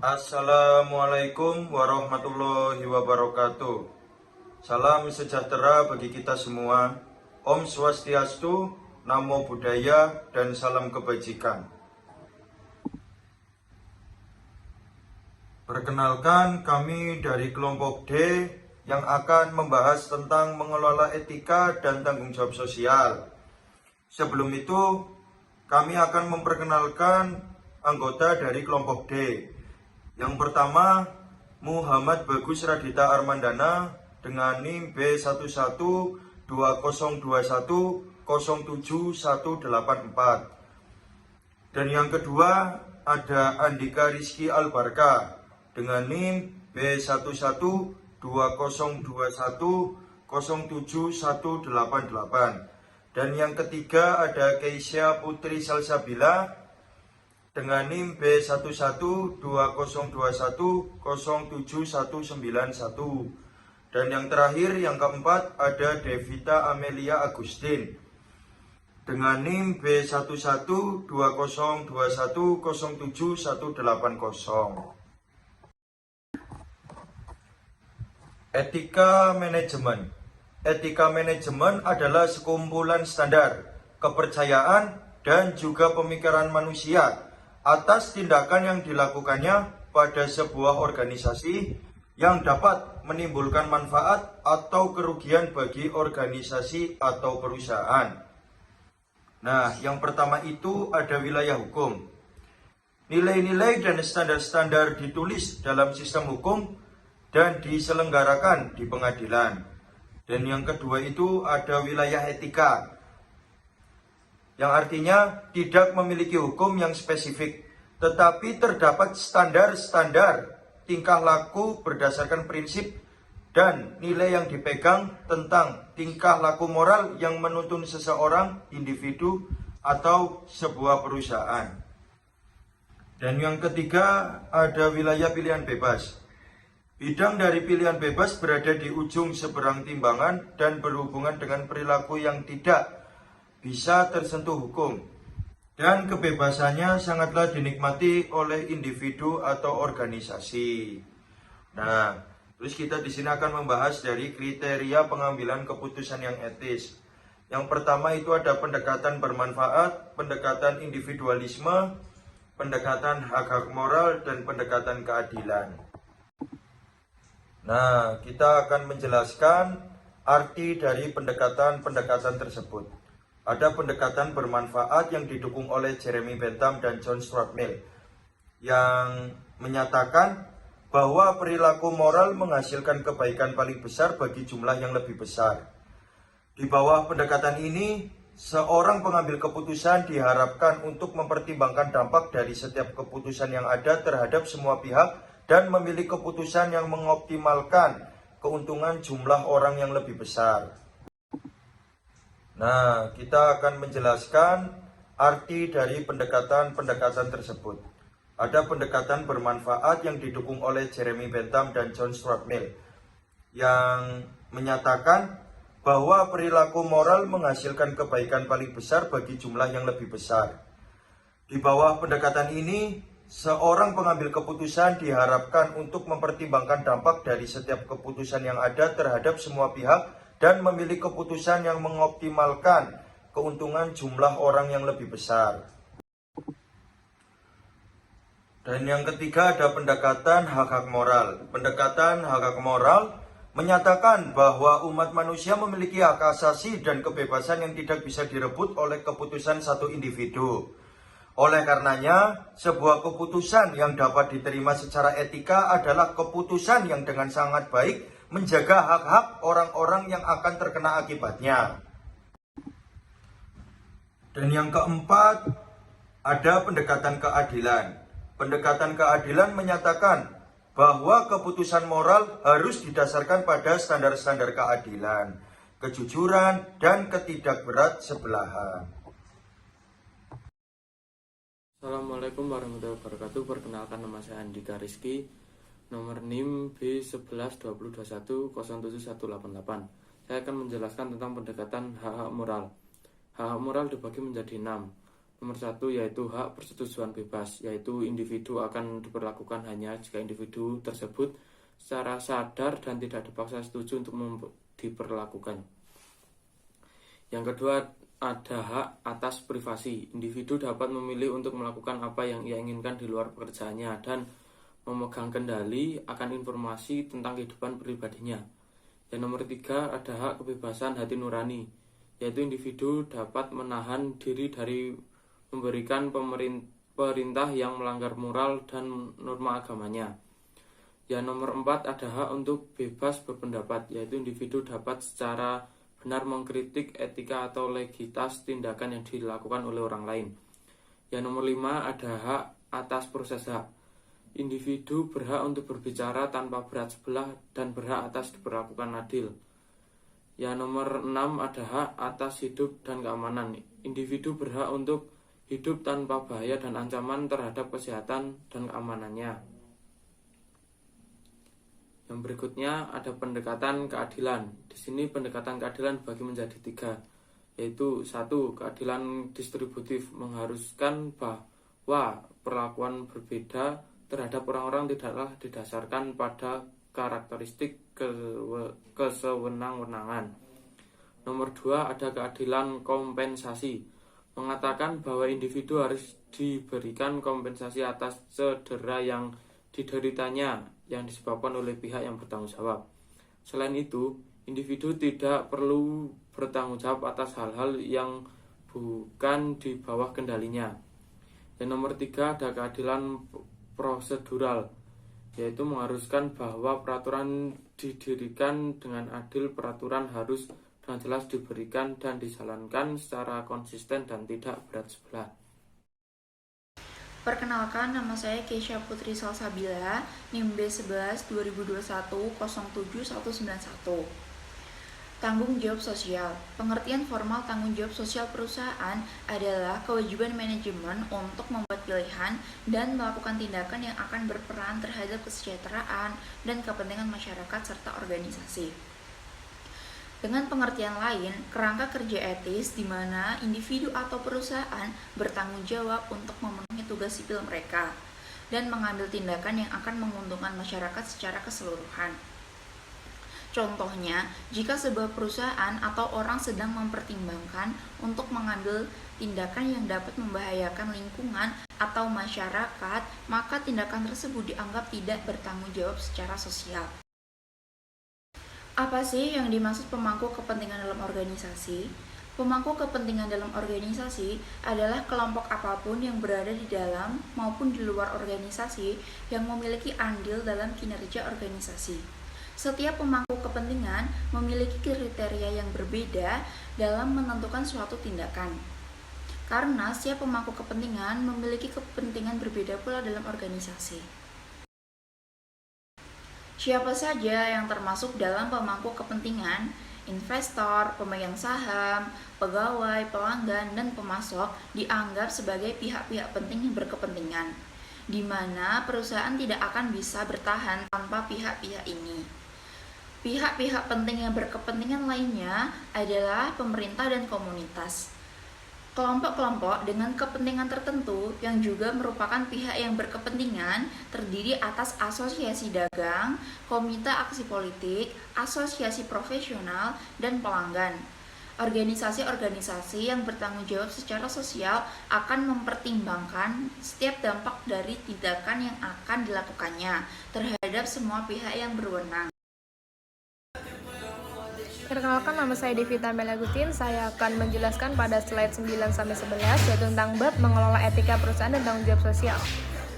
Assalamualaikum warahmatullahi wabarakatuh. Salam sejahtera bagi kita semua. Om Swastiastu, Namo Buddhaya, dan salam kebajikan. Perkenalkan, kami dari kelompok D yang akan membahas tentang mengelola etika dan tanggung jawab sosial. Sebelum itu, kami akan memperkenalkan anggota dari kelompok D. Yang pertama, Muhammad Bagus Radita Armandana dengan NIM B112021071184. Dan yang kedua, ada Andika Rizky Albarka dengan NIM B112021071188. Dan yang ketiga, ada Keisha Putri Salsabila dengan NIM B112021071191. Dan yang terakhir, yang keempat, ada Devita Amelia Agustin dengan NIM B112021071180. Etika manajemen. Etika manajemen adalah sekumpulan standar, kepercayaan, dan juga pemikiran manusia atas tindakan yang dilakukannya pada sebuah organisasi yang dapat menimbulkan manfaat atau kerugian bagi organisasi atau perusahaan. Nah, yang pertama itu ada wilayah hukum. Nilai-nilai dan standar-standar ditulis dalam sistem hukum dan diselenggarakan di pengadilan. Dan yang kedua itu ada wilayah etika, yang artinya tidak memiliki hukum yang spesifik, tetapi terdapat standar-standar tingkah laku berdasarkan prinsip dan nilai yang dipegang tentang tingkah laku moral yang menuntun seseorang, individu, atau sebuah perusahaan. Dan yang ketiga ada wilayah pilihan bebas. Bidang dari pilihan bebas berada di ujung seberang timbangan dan berhubungan dengan perilaku yang tidak bisa tersentuh hukum, dan kebebasannya sangatlah dinikmati oleh individu atau organisasi. Nah, terus kita di sini akan membahas dari kriteria pengambilan keputusan yang etis. Yang pertama itu ada pendekatan bermanfaat, pendekatan individualisme, pendekatan hak-hak moral, dan pendekatan keadilan. Nah, kita akan menjelaskan arti dari pendekatan-pendekatan tersebut. Ada pendekatan bermanfaat yang didukung oleh Jeremy Bentham dan John Stuart Mill, yang menyatakan bahwa perilaku moral menghasilkan kebaikan paling besar bagi jumlah yang lebih besar. Di bawah pendekatan ini, seorang pengambil keputusan diharapkan untuk mempertimbangkan dampak dari setiap keputusan yang ada terhadap semua pihak dan memilih keputusan yang mengoptimalkan keuntungan jumlah orang yang lebih besar. Nah, kita akan menjelaskan arti dari pendekatan-pendekatan tersebut. Ada pendekatan bermanfaat yang didukung oleh Jeremy Bentham dan John Stuart Mill, yang menyatakan bahwa perilaku moral menghasilkan kebaikan paling besar bagi jumlah yang lebih besar. Di bawah pendekatan ini, seorang pengambil keputusan diharapkan untuk mempertimbangkan dampak dari setiap keputusan yang ada terhadap semua pihak dan memilih keputusan yang mengoptimalkan keuntungan jumlah orang yang lebih besar. Dan yang ketiga ada pendekatan hak-hak moral. Pendekatan hak-hak moral menyatakan bahwa umat manusia memiliki hak asasi dan kebebasan yang tidak bisa direbut oleh keputusan satu individu. Oleh karenanya, sebuah keputusan yang dapat diterima secara etika adalah keputusan yang dengan sangat baik menjaga hak-hak orang-orang yang akan terkena akibatnya. Dan yang keempat, ada pendekatan keadilan. Pendekatan keadilan menyatakan bahwa keputusan moral harus didasarkan pada standar-standar keadilan, kejujuran, dan ketidakberat-sebelahan. Assalamualaikum warahmatullahi wabarakatuh. Perkenalkan, nama saya Andika Rizky, nomor NIM B112021071188. Saya akan menjelaskan tentang pendekatan hak-hak moral. Hak-hak moral dibagi menjadi 6. Nomor 1 yaitu hak persetujuan bebas, yaitu individu akan diperlakukan hanya jika individu tersebut secara sadar dan tidak dipaksa setuju untuk diperlakukan. Yang kedua, ada hak atas privasi. Individu dapat memilih untuk melakukan apa yang ia inginkan di luar pekerjaannya dan memegang kendali akan informasi tentang kehidupan pribadinya. Yang nomor 3, ada hak kebebasan hati nurani, yaitu individu dapat menahan diri dari memberikan perintah yang melanggar moral dan norma agamanya. Yang nomor 4, ada hak untuk bebas berpendapat, yaitu individu dapat secara benar mengkritik etika atau legalitas tindakan yang dilakukan oleh orang lain. Yang nomor 5, ada hak atas proses hak. Individu berhak untuk berbicara tanpa berat sebelah dan berhak atas diperlakukan adil. Yang nomor 6, ada hak atas hidup dan keamanan. Individu berhak untuk hidup tanpa bahaya dan ancaman terhadap kesehatan dan keamanannya. Yang berikutnya ada pendekatan keadilan. Di sini pendekatan keadilan dibagi menjadi 3, yaitu 1. Keadilan distributif, mengharuskan bahwa perlakuan berbeda terhadap orang-orang tidaklah didasarkan pada karakteristik kesewenang-wenangan. Nomor 2, ada keadilan kompensasi, mengatakan bahwa individu harus diberikan kompensasi atas cedera yang dideritanya yang disebabkan oleh pihak yang bertanggung jawab. Selain itu, individu tidak perlu bertanggung jawab atas hal-hal yang bukan di bawah kendalinya. Yang nomor 3, ada keadilan prosedural, yaitu mengharuskan bahwa peraturan didirikan dengan adil. Peraturan harus dengan jelas diberikan dan dijalankan secara konsisten dan tidak berat sebelah. Perkenalkan, nama saya Keisha Putri Salsabila, NIM B11 2021 07191. Tanggung jawab sosial. Pengertian formal tanggung jawab sosial perusahaan adalah kewajiban manajemen untuk membuat pilihan dan melakukan tindakan yang akan berperan terhadap kesejahteraan dan kepentingan masyarakat serta organisasi. Dengan pengertian lain, kerangka kerja etis di mana individu atau perusahaan bertanggung jawab untuk memenuhi tugas sipil mereka dan mengambil tindakan yang akan menguntungkan masyarakat secara keseluruhan. Contohnya, jika sebuah perusahaan atau orang sedang mempertimbangkan untuk mengambil tindakan yang dapat membahayakan lingkungan atau masyarakat, maka tindakan tersebut dianggap tidak bertanggung jawab secara sosial. Apa sih yang dimaksud pemangku kepentingan dalam organisasi? Pemangku kepentingan dalam organisasi adalah kelompok apapun yang berada di dalam maupun di luar organisasi yang memiliki andil dalam kinerja organisasi. Setiap pemangku kepentingan memiliki kriteria yang berbeda dalam menentukan suatu tindakan. Karena setiap pemangku kepentingan memiliki kepentingan berbeda pula dalam organisasi. Siapa saja yang termasuk dalam pemangku kepentingan? Investor, pemegang saham, pegawai, pelanggan, dan pemasok dianggap sebagai pihak-pihak penting yang berkepentingan, di mana perusahaan tidak akan bisa bertahan tanpa pihak-pihak ini. Pihak-pihak penting yang berkepentingan lainnya adalah pemerintah dan komunitas. Kelompok-kelompok dengan kepentingan tertentu yang juga merupakan pihak yang berkepentingan terdiri atas asosiasi dagang, komite aksi politik, asosiasi profesional, dan pelanggan. Organisasi-organisasi yang bertanggung jawab secara sosial akan mempertimbangkan setiap dampak dari tindakan yang akan dilakukannya terhadap semua pihak yang berwenang. Perkenalkan, nama saya Devita Melagutin. Saya akan menjelaskan pada slide 9-11 yaitu tentang bab mengelola etika perusahaan dan tanggung jawab sosial.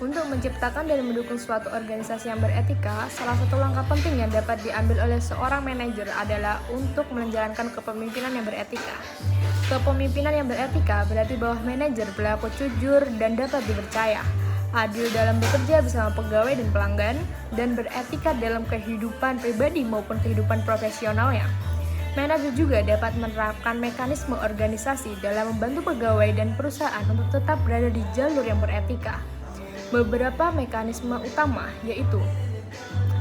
Untuk menciptakan dan mendukung suatu organisasi yang beretika, salah satu langkah penting yang dapat diambil oleh seorang manajer adalah untuk menjalankan kepemimpinan yang beretika. Kepemimpinan yang beretika berarti bahwa manajer berlaku jujur dan dapat dipercaya, adil dalam bekerja bersama pegawai dan pelanggan, dan beretika dalam kehidupan pribadi maupun kehidupan profesionalnya. Manajer juga dapat menerapkan mekanisme organisasi dalam membantu pegawai dan perusahaan untuk tetap berada di jalur yang beretika. Beberapa mekanisme utama yaitu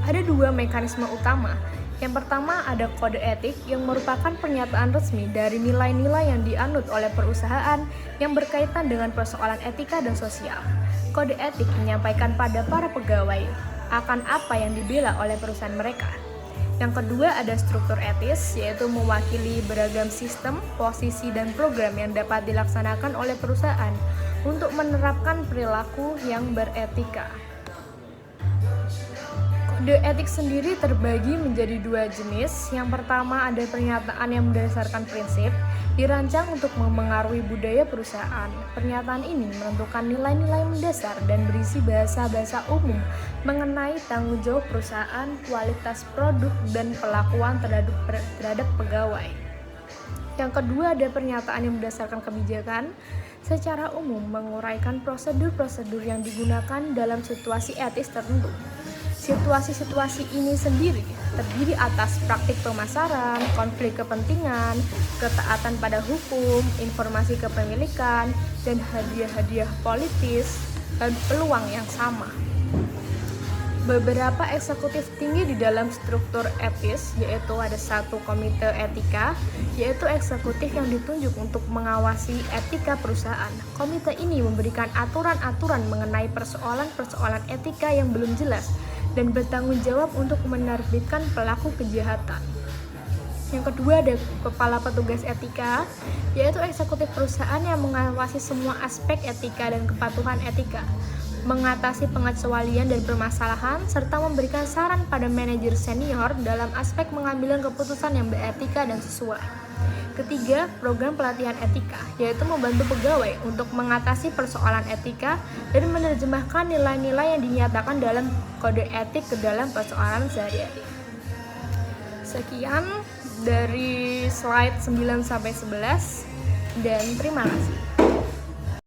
ada 2 mekanisme utama. Yang pertama ada kode etik yang merupakan pernyataan resmi dari nilai-nilai yang dianut oleh perusahaan yang berkaitan dengan persoalan etika dan sosial. Kode etik menyampaikan pada para pegawai akan apa yang dibela oleh perusahaan mereka. Yang kedua ada struktur etis, yaitu mewakili beragam sistem, posisi, dan program yang dapat dilaksanakan oleh perusahaan untuk menerapkan perilaku yang beretika. Kode etik sendiri terbagi menjadi dua jenis. Yang pertama ada pernyataan yang berdasarkan prinsip, dirancang untuk memengaruhi budaya perusahaan. Pernyataan ini menentukan nilai-nilai mendasar dan berisi bahasa-bahasa umum mengenai tanggung jawab perusahaan, kualitas produk, dan perlakuan terhadap pegawai. Yang kedua ada pernyataan yang berdasarkan kebijakan, secara umum menguraikan prosedur-prosedur yang digunakan dalam situasi etis tertentu. Situasi-situasi ini sendiri terdiri atas praktik pemasaran, konflik kepentingan, ketaatan pada hukum, informasi kepemilikan, dan hadiah-hadiah politis dan peluang yang sama. Beberapa eksekutif tinggi di dalam struktur etis, yaitu ada satu komite etika, yaitu eksekutif yang ditunjuk untuk mengawasi etika perusahaan. Komite ini memberikan aturan-aturan mengenai persoalan-persoalan etika yang belum jelas dan bertanggung jawab untuk menerbitkan pelaku kejahatan. Yang kedua ada kepala petugas etika, yaitu eksekutif perusahaan yang mengawasi semua aspek etika dan kepatuhan etika, mengatasi pengecualian dan permasalahan, serta memberikan saran pada manajer senior dalam aspek pengambilan keputusan yang beretika dan sesuai. Ketiga, program pelatihan etika, yaitu membantu pegawai untuk mengatasi persoalan etika dan menerjemahkan nilai-nilai yang dinyatakan dalam kode etik ke dalam persoalan sehari-hari. Sekian dari slide 9-11 dan terima kasih.